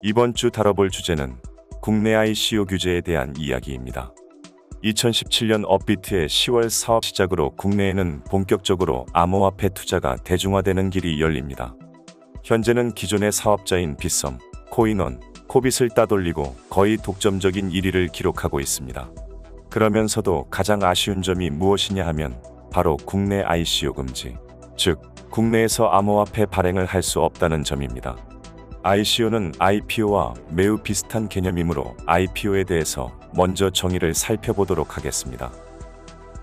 이번 주 다뤄볼 주제는 국내 ICO 규제에 대한 이야기입니다. 2017년 업비트의 10월 사업 시작으로 국내에는 본격적으로 암호화폐 투자가 대중화되는 길이 열립니다. 현재는 기존의 사업자인 빗썸, 코인원, 코빗을 따돌리고 거의 독점적인 1위를 기록하고 있습니다. 그러면서도 가장 아쉬운 점이 무엇이냐 하면 바로 국내 ICO 금지, 즉 국내에서 암호화폐 발행을 할 수 없다는 점입니다. ICO는 IPO와 매우 비슷한 개념이므로 IPO에 대해서 먼저 정의를 살펴보도록 하겠습니다.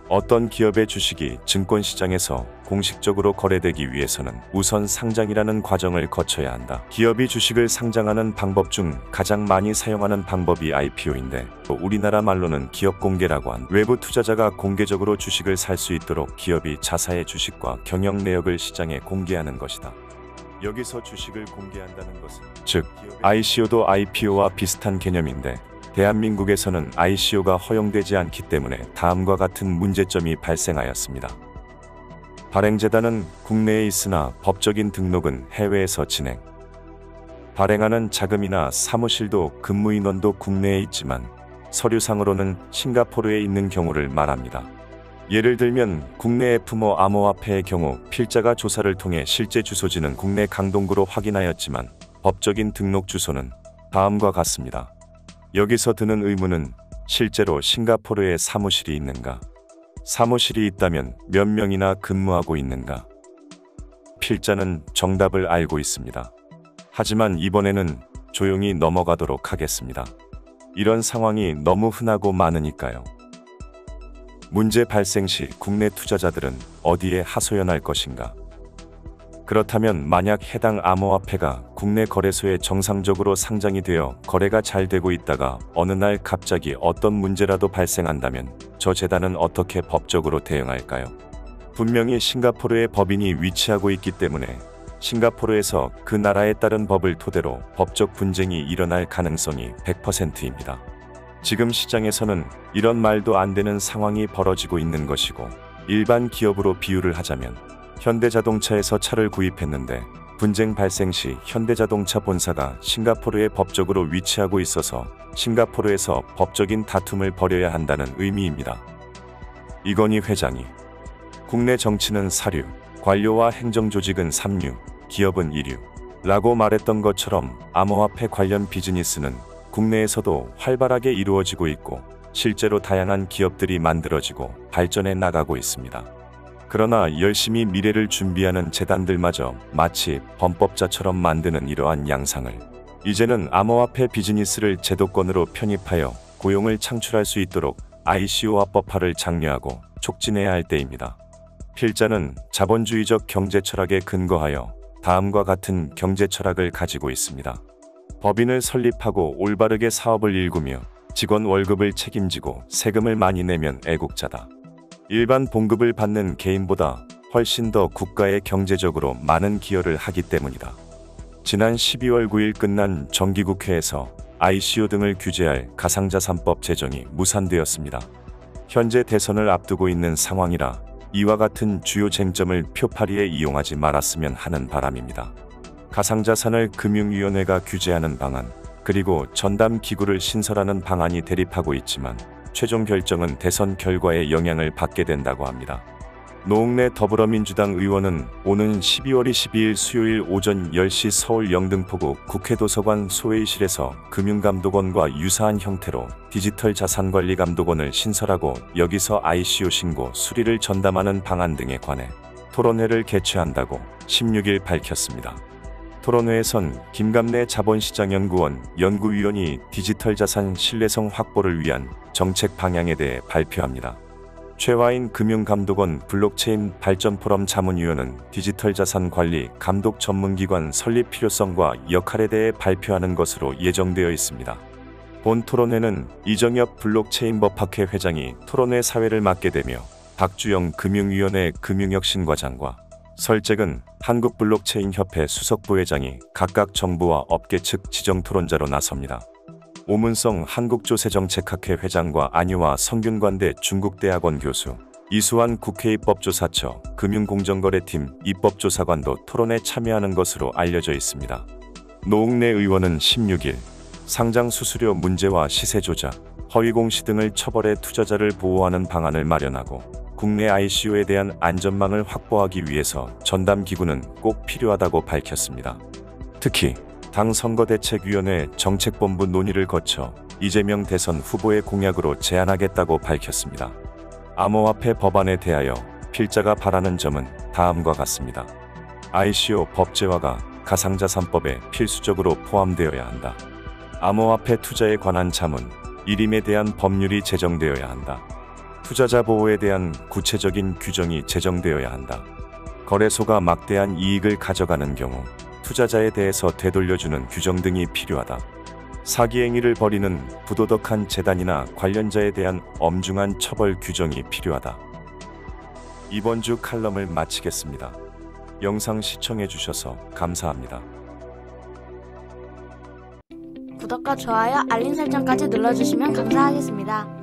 어떤 기업의 주식이 증권시장에서 공식적으로 거래되기 위해서는 우선 상장이라는 과정을 거쳐야 한다. 기업이 주식을 상장하는 방법 중 가장 많이 사용하는 방법이 IPO인데 우리나라 말로는 기업 공개라고 한 외부 투자자가 공개적으로 주식을 살 수 있도록 기업이 자사의 주식과 경영 내역을 시장에 공개하는 것이다. 여기서 주식을 공개한다는 것은 즉 ICO도 IPO와 비슷한 개념인데 대한민국에서는 ICO가 허용되지 않기 때문에 다음과 같은 문제점이 발생하였습니다. 발행재단은 국내에 있으나 법적인 등록은 해외에서 진행. 발행하는 자금이나 사무실도 근무인원도 국내에 있지만 서류상으로는 싱가포르에 있는 경우를 말합니다. 예를 들면 국내 FMO 암호화폐의 경우 필자가 조사를 통해 실제 주소지는 국내 강동구로 확인하였지만 법적인 등록 주소는 다음과 같습니다. 여기서 드는 의문은 실제로 싱가포르에 사무실이 있는가? 사무실이 있다면 몇 명이나 근무하고 있는가? 필자는 정답을 알고 있습니다. 하지만 이번에는 조용히 넘어가도록 하겠습니다. 이런 상황이 너무 흔하고 많으니까요. 문제 발생 시 국내 투자자들은 어디에 하소연할 것인가? 그렇다면 만약 해당 암호화폐가 국내 거래소에 정상적으로 상장이 되어 거래가 잘 되고 있다가 어느 날 갑자기 어떤 문제라도 발생한다면 저 재단은 어떻게 법적으로 대응할까요? 분명히 싱가포르에 법인이 위치하고 있기 때문에 싱가포르에서 그 나라에 따른 법을 토대로 법적 분쟁이 일어날 가능성이 100%입니다. 지금 시장에서는 이런 말도 안 되는 상황이 벌어지고 있는 것이고 일반 기업으로 비유를 하자면 현대자동차에서 차를 구입했는데 분쟁 발생 시 현대자동차 본사가 싱가포르에 법적으로 위치하고 있어서 싱가포르에서 법적인 다툼을 벌여야 한다는 의미입니다. 이건희 회장이 국내 정치는 사류, 관료와 행정조직은 삼류, 기업은 이류 라고 말했던 것처럼 암호화폐 관련 비즈니스는 국내에서도 활발하게 이루어지고 있고 실제로 다양한 기업들이 만들어지고 발전해 나가고 있습니다. 그러나 열심히 미래를 준비하는 재단들마저 마치 범법자처럼 만드는 이러한 양상을 이제는 암호화폐 비즈니스를 제도권으로 편입하여 고용을 창출할 수 있도록 ICO화법화를 장려하고 촉진해야 할 때입니다. 필자는 자본주의적 경제 철학에 근거하여 다음과 같은 경제 철학을 가지고 있습니다. 법인을 설립하고 올바르게 사업을 일구며 직원 월급을 책임지고 세금을 많이 내면 애국자다. 일반 봉급을 받는 개인보다 훨씬 더 국가에 경제적으로 많은 기여를 하기 때문이다. 지난 12월 9일 끝난 정기국회에서 ICO 등을 규제할 가상자산법 제정이 무산되었습니다. 현재 대선을 앞두고 있는 상황이라 이와 같은 주요 쟁점을 표파리에 이용하지 말았으면 하는 바람입니다. 가상자산을 금융위원회가 규제하는 방안, 그리고 전담기구를 신설하는 방안이 대립하고 있지만 최종 결정은 대선 결과에 영향을 받게 된다고 합니다. 노웅래 더불어민주당 의원은 오는 12월 22일 수요일 오전 10시 서울 영등포구 국회도서관 소회의실에서 금융감독원과 유사한 형태로 디지털자산관리감독원을 신설하고 여기서 ICO 신고 수리를 전담하는 방안 등에 관해 토론회를 개최한다고 16일 밝혔습니다. 토론회에선 김감래 자본시장연구원 연구위원이 디지털자산 신뢰성 확보를 위한 정책 방향에 대해 발표합니다. 최화인 금융감독원 블록체인 발전포럼 자문위원은 디지털자산 관리 감독 전문기관 설립 필요성과 역할에 대해 발표하는 것으로 예정되어 있습니다. 본 토론회는 이정엽 블록체인법학회 회장이 토론회 사회를 맡게 되며 박주영 금융위원회 금융혁신과장과 설재근 한국블록체인협회 수석부회장이 각각 정부와 업계 측 지정 토론자로 나섭니다. 오문성 한국조세정책학회 회장과 안유화 성균관대 중국대학원 교수, 이수환 국회 입법조사처 금융공정거래팀 입법조사관도 토론에 참여하는 것으로 알려져 있습니다. 노웅래 의원은 16일 상장 수수료 문제와 시세 조작, 허위 공시 등을 처벌해 투자자를 보호하는 방안을 마련하고 국내 ICO에 대한 안전망을 확보하기 위해서 전담 기구는 꼭 필요하다고 밝혔습니다. 특히 당 선거대책위원회 정책본부 논의를 거쳐 이재명 대선 후보의 공약으로 제안하겠다고 밝혔습니다. 암호화폐 법안에 대하여 필자가 바라는 점은 다음과 같습니다. ICO 법제화가 가상자산법에 필수적으로 포함되어야 한다. 암호화폐 투자에 관한 자문, 일임에 대한 법률이 제정되어야 한다. 투자자 보호에 대한 구체적인 규정이 제정되어야 한다. 거래소가 막대한 이익을 가져가는 경우 투자자에 대해서 되돌려주는 규정 등이 필요하다. 사기 행위를 벌이는 부도덕한 재단이나 관련자에 대한 엄중한 처벌 규정이 필요하다. 이번 주 칼럼을 마치겠습니다. 영상 시청해주셔서 감사합니다. 구독과 좋아요, 알림 설정까지 눌러주시면 감사하겠습니다.